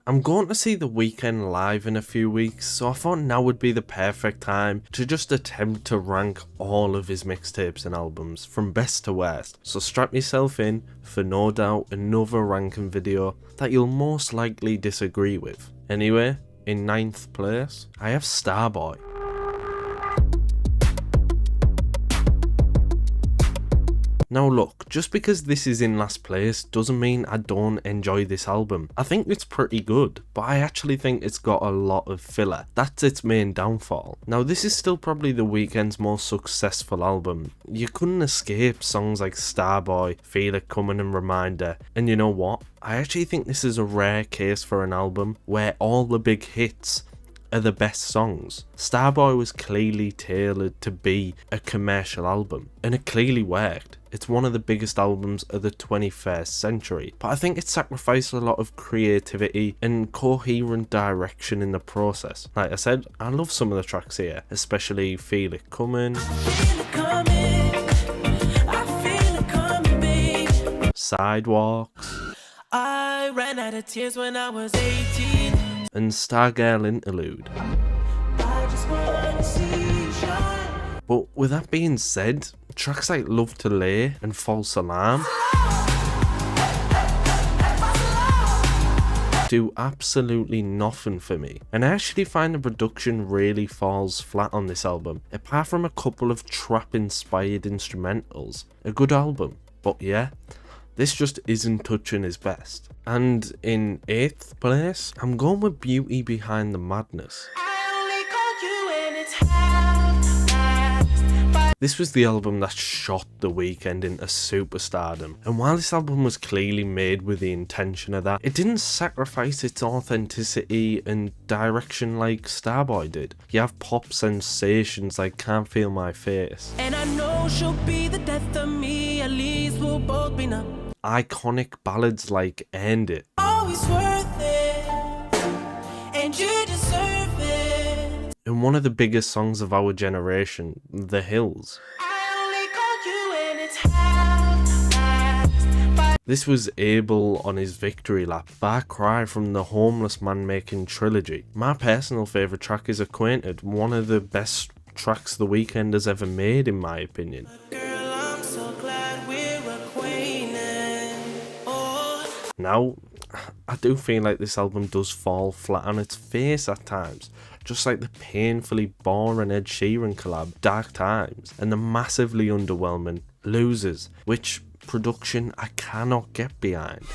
I'm going to see The Weeknd live in a few weeks, so I thought now would be the perfect time to just attempt to rank all of his mixtapes and albums from best to worst. So strap yourself in for no doubt another ranking video that you'll most likely disagree with. Anyway, in 9th place, I have Starboy. Now look, just because this is in last place doesn't mean I don't enjoy this album. I think it's pretty good, but I actually think it's got a lot of filler. That's its main downfall. Now this is still probably The Weeknd's most successful album. You couldn't escape songs like Starboy, Feel It Coming and Reminder, and you know what? I actually think this is a rare case for an album where all the big hits are the best songs. Starboy was clearly tailored to be a commercial album, and it clearly worked. It's one of the biggest albums of the 21st century, but I think it sacrificed a lot of creativity and coherent direction in the process. Like I said, I love some of the tracks here, especially Feel It Coming, Sidewalks, I ran out of tears when I was 18. And Stargirl Interlude. I just wanna see you shine. But with that being said, tracks like Love to Lay and False Alarm do absolutely nothing for me, and I actually find the production really falls flat on this album. Apart from a couple of trap inspired instrumentals, a good album, but yeah, this just isn't touching his best. And in 8th place, I'm going with Beauty Behind the Madness. This was the album that shot The Weeknd into superstardom, and while this album was clearly made with the intention of that, it didn't sacrifice its authenticity and direction like Starboy did. You have pop sensations like Can't Feel My Face, And I know she'll be the death of me, at least we'll both be numb. iconic ballads like Earned It, Always worth it, and you deserve it. and one of the biggest songs of our generation, The Hills. I only called you when it's half-past. This was Abel on his victory lap, Far Cry from the Homeless Man Making trilogy. My personal favourite track is Acquainted, one of the best tracks The Weeknd has ever made in my opinion. Girl, I'm so glad we're acquainted. Oh. Now, I do feel like this album does fall flat on its face at times, just like the painfully boring Ed Sheeran collab, Dark Times, and the massively underwhelming Losers, which production I cannot get behind.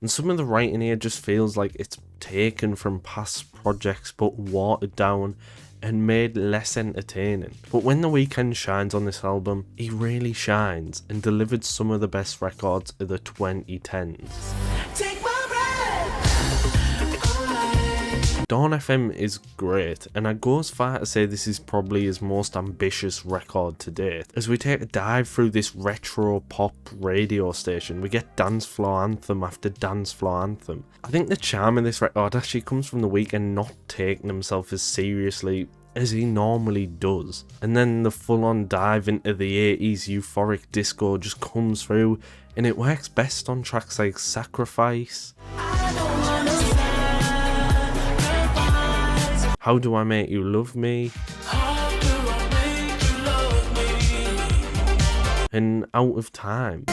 And some of the writing here just feels like it's taken from past projects but watered down and made less entertaining. But when The Weeknd shines on this album, he really shines and delivered some of the best records of the 2010s. Take my breath. Dawn FM is great, and I go as far to say this is probably his most ambitious record to date. As we take a dive through this retro pop radio station, we get dance floor anthem after dance floor anthem. I think the charm in this record actually comes from The Weeknd not taking himself as seriously as he normally does, and then the full-on dive into the 80s euphoric disco just comes through, and it works best on tracks like Sacrifice, How Do I Make You Love Me, and Out of Time.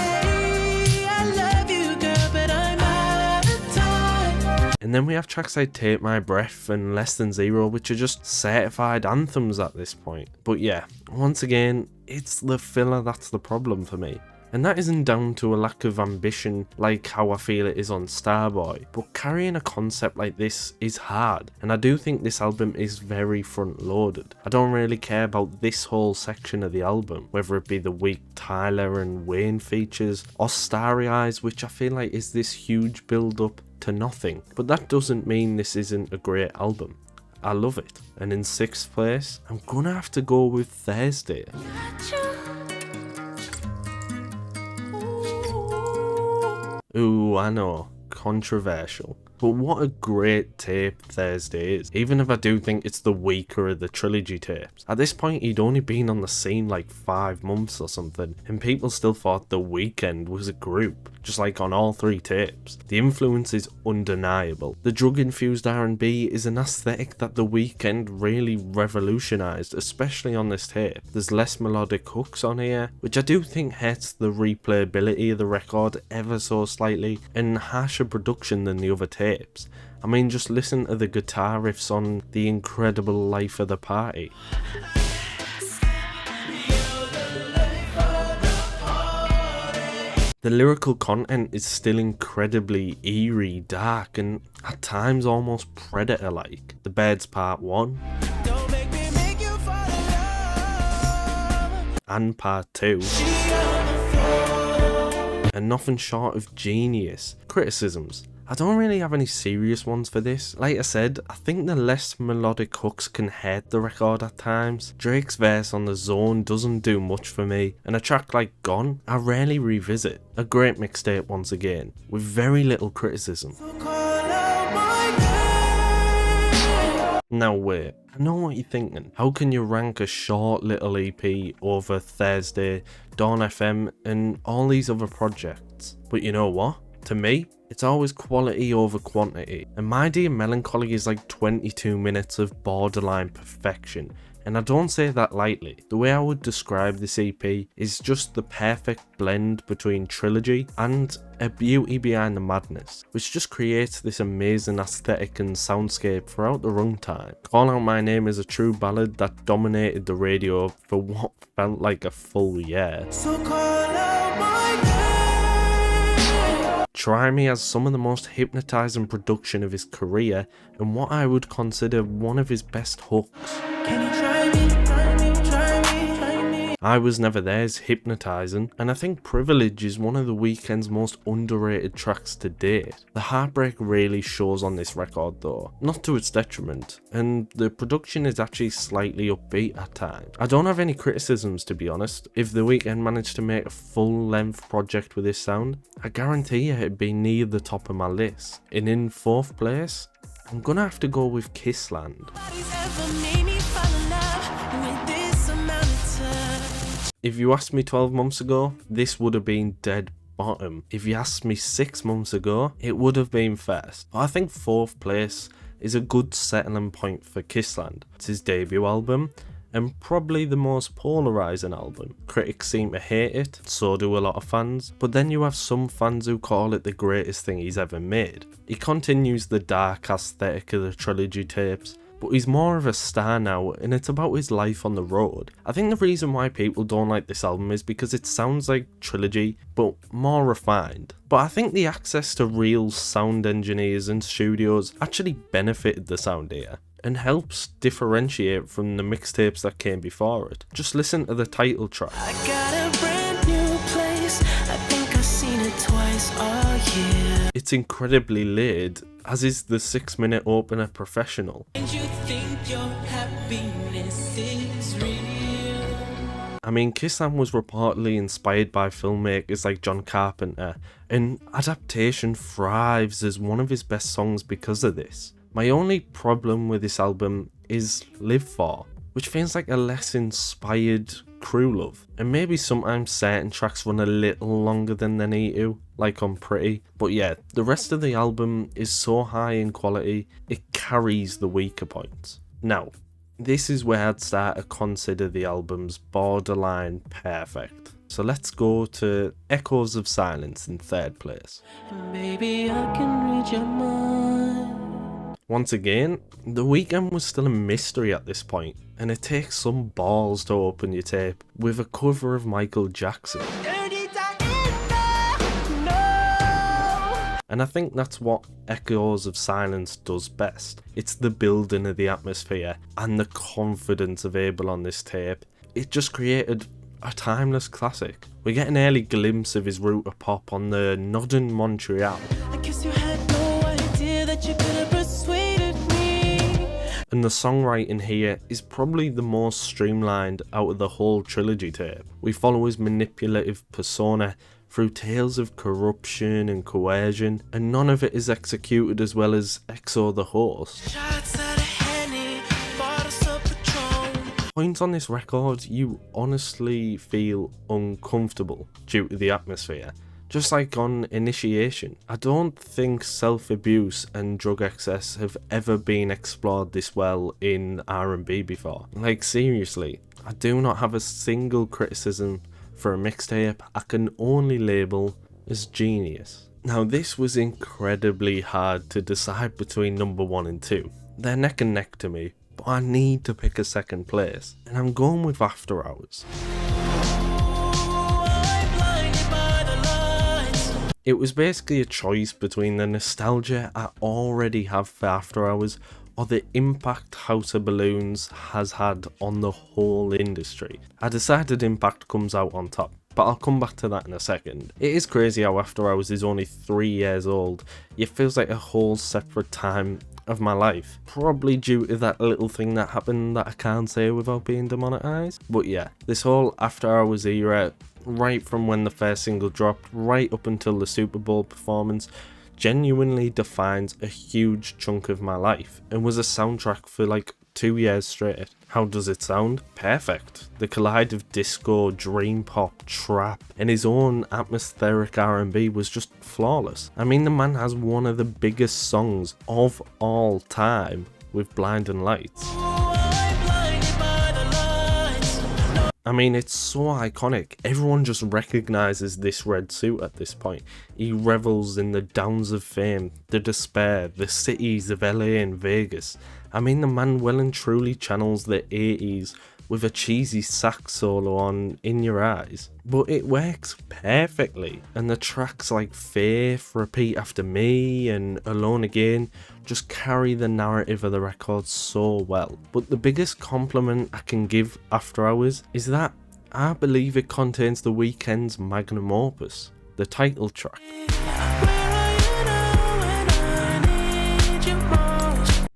And then we have tracks like Take My Breath and Less Than Zero, which are just certified anthems at this point. But yeah, once again, it's the filler that's the problem for me. And that isn't down to a lack of ambition like how I feel it is on Starboy, but carrying a concept like this is hard, and I do think this album is very front loaded. I don't really care about this whole section of the album, whether it be the weak Tyler and Wayne features, or Starry Eyes, which I feel like is this huge build up to nothing. But that doesn't mean this isn't a great album. I love it. And in 6th place, I'm gonna have to go with Thursday. Ooh, I know, controversial. But what a great tape Thursday is, even if I do think it's the weaker of the trilogy tapes. At this point he'd only been on the scene like 5 months or something, and people still thought The Weeknd was a group. just like on all 3 tapes. The influence is undeniable. The drug-infused R&B is an aesthetic that The Weeknd really revolutionised, especially on this tape. There's less melodic hooks on here, which I do think hurts the replayability of the record ever so slightly, and harsher production than the other tapes. I mean, just listen to the guitar riffs on The Incredible Life of the Party. The lyrical content is still incredibly eerie, dark, and at times almost Predator-like. The Birds Part 1 Don't make me make you fall in love. and Part 2 are nothing short of genius. Criticisms. I don't really have any serious ones for this. Like I said, I think the less melodic hooks can hurt the record at times. Drake's verse on The Zone doesn't do much for me, and a track like Gone I rarely revisit. A great mixtape once again, with very little criticism. So call out my name. Now wait, I know what you're thinking. How can you rank a short little EP over Thursday, Dawn FM and all these other projects? But you know what? To me, it's always quality over quantity, and My Dear Melancholy is like 22 minutes of borderline perfection, and I don't say that lightly. The way I would describe this EP is just the perfect blend between trilogy and a beauty behind the madness, which just creates this amazing aesthetic and soundscape throughout the runtime. Call Out My Name is a true ballad that dominated the radio for what felt like a full year. So call out my name. Try Me has some of the most hypnotising production of his career and what I would consider one of his best hooks. Can you try me? Try me, try me, try me. I Was Never There is hypnotising, and I think Privilege is one of The Weeknd's most underrated tracks to date. The heartbreak really shows on this record though, not to its detriment, and the production is actually slightly upbeat at times. I don't have any criticisms, to be honest. If The Weeknd managed to make a full-length project with this sound, I guarantee you it'd be near the top of my list. And in 4th place, I'm gonna have to go with Kissland. Nobody's ever made me fall in love with this amount of time. If you asked me 12 months ago, this would have been dead bottom. If you asked me 6 months ago, it would have been first. But I think 4th place is a good settling point for Kissland. It's his debut album, and probably the most polarising album. Critics seem to hate it, so do a lot of fans, but then you have some fans who call it the greatest thing he's ever made. He continues the dark aesthetic of the trilogy tapes, but he's more of a star now, and it's about his life on the road. I think the reason why people don't like this album is because it sounds like trilogy, but more refined. But I think the access to real sound engineers and studios actually benefited the sound here, and helps differentiate from the mixtapes that came before it. Just listen to the title track. I got a brand new place. I think I've seen it twice all year. It's incredibly laid, as is the 6-minute opener Professional. And you think your happiness is real. I mean, Kissland was reportedly inspired by filmmakers like John Carpenter, and Adaptation thrives as one of his best songs because of this. My only problem with this album is Live For, which feels like a less inspired Crew Love, and maybe sometimes certain tracks run a little longer than they need to, like on Pretty. But yeah, the rest of the album is so high in quality, it carries the weaker points. Now, this is where I'd start to consider the album's borderline perfect. So let's go to Echoes of Silence in 3rd place. And baby, I can read your mind. Once again, The Weeknd was still a mystery at this point, and it takes some balls to open your tape with a cover of Michael Jackson. Dirty Diana, no. And I think that's what Echoes of Silence does best. It's the building of the atmosphere and the confidence of Abel on this tape. It just created a timeless classic. We get an early glimpse of his route to pop on the Nodden Montreal. I guess you had no idea that you could have persuaded me. And the songwriting here is probably the most streamlined out of the whole trilogy tape. We follow his manipulative persona through tales of corruption and coercion, and none of it is executed as well as EXO the host. Shots at a Henny, bottles of Patron. Points on this record you honestly feel uncomfortable due to the atmosphere. Just like on Initiation, I don't think self-abuse and drug excess have ever been explored this well in R&B before. Like seriously, I do not have a single criticism for a mixtape I can only label as genius. Now this was incredibly hard to decide between number 1 and 2. They're neck and neck to me, but I need to pick a second place, and I'm going with After Hours. It was basically a choice between the nostalgia I already have for After Hours or the impact House of Balloons has had on the whole industry. I decided Impact comes out on top, but I'll come back to that in a second. It is crazy how After Hours is only 3 years old, yet feels like a whole separate time of my life. Probably due to that little thing that happened that I can't say without being demonetized. But yeah, this whole After Hours era, right from when the first single dropped, right up until the Super Bowl performance, genuinely defines a huge chunk of my life and was a soundtrack for like 2 years straight. How does it sound? Perfect. The collide of disco, dream pop, trap, and his own atmospheric R&B was just flawless. I mean, the man has one of the biggest songs of all time with Blinding Lights. I mean, it's so iconic. Everyone just recognises this red suit at this point. He revels in the downs of fame, the despair, the cities of LA and Vegas. I mean, the man well and truly channels the 80s with a cheesy sax solo on In Your Eyes. But it works perfectly, and the tracks like Faith, Repeat After Me and Alone Again just carry the narrative of the record so well. But the biggest compliment I can give After Hours is that I believe it contains the Weeknd's magnum opus, the title track.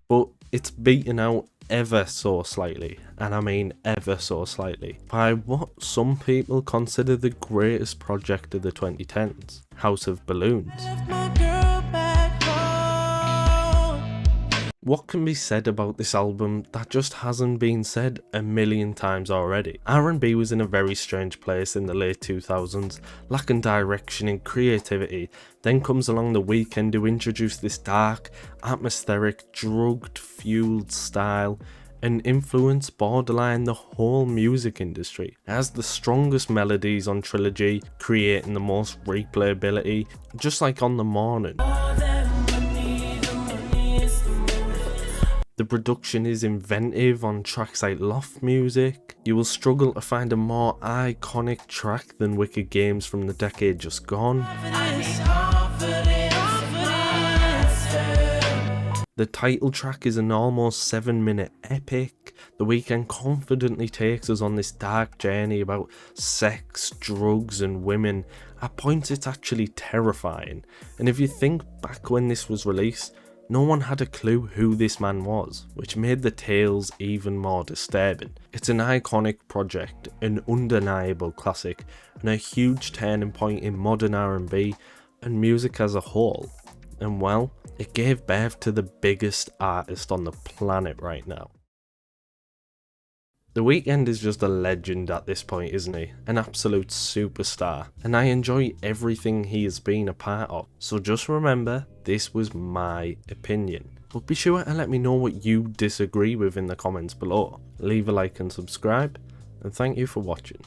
But it's beaten out ever so slightly, and I mean ever so slightly, by what some people consider the greatest project of the 2010s, House of Balloons. What can be said about this album that just hasn't been said a million times already? R&B was in a very strange place in the late 2000s, lacking direction and creativity. Then comes along The Weeknd to introduce this dark, atmospheric, drugged-fueled style and influence borderline the whole music industry. It has the strongest melodies on Trilogy, creating the most replayability, just like On The Morning. The production is inventive on tracks like Loft Music. You will struggle to find a more iconic track than Wicked Games from the decade just gone. The title track is an almost 7-minute epic. The Weeknd confidently takes us on this dark journey about sex, drugs and women. At points it's actually terrifying. And if you think back when this was released, no one had a clue who this man was, which made the tales even more disturbing. It's an iconic project, an undeniable classic, and a huge turning point in modern R&B and music as a whole. And well, it gave birth to the biggest artist on the planet right now. The Weeknd is just a legend at this point, isn't he? An absolute superstar, and I enjoy everything he has been a part of. So just remember, this was my opinion. But be sure to let me know what you disagree with in the comments below. Leave a like and subscribe, and thank you for watching.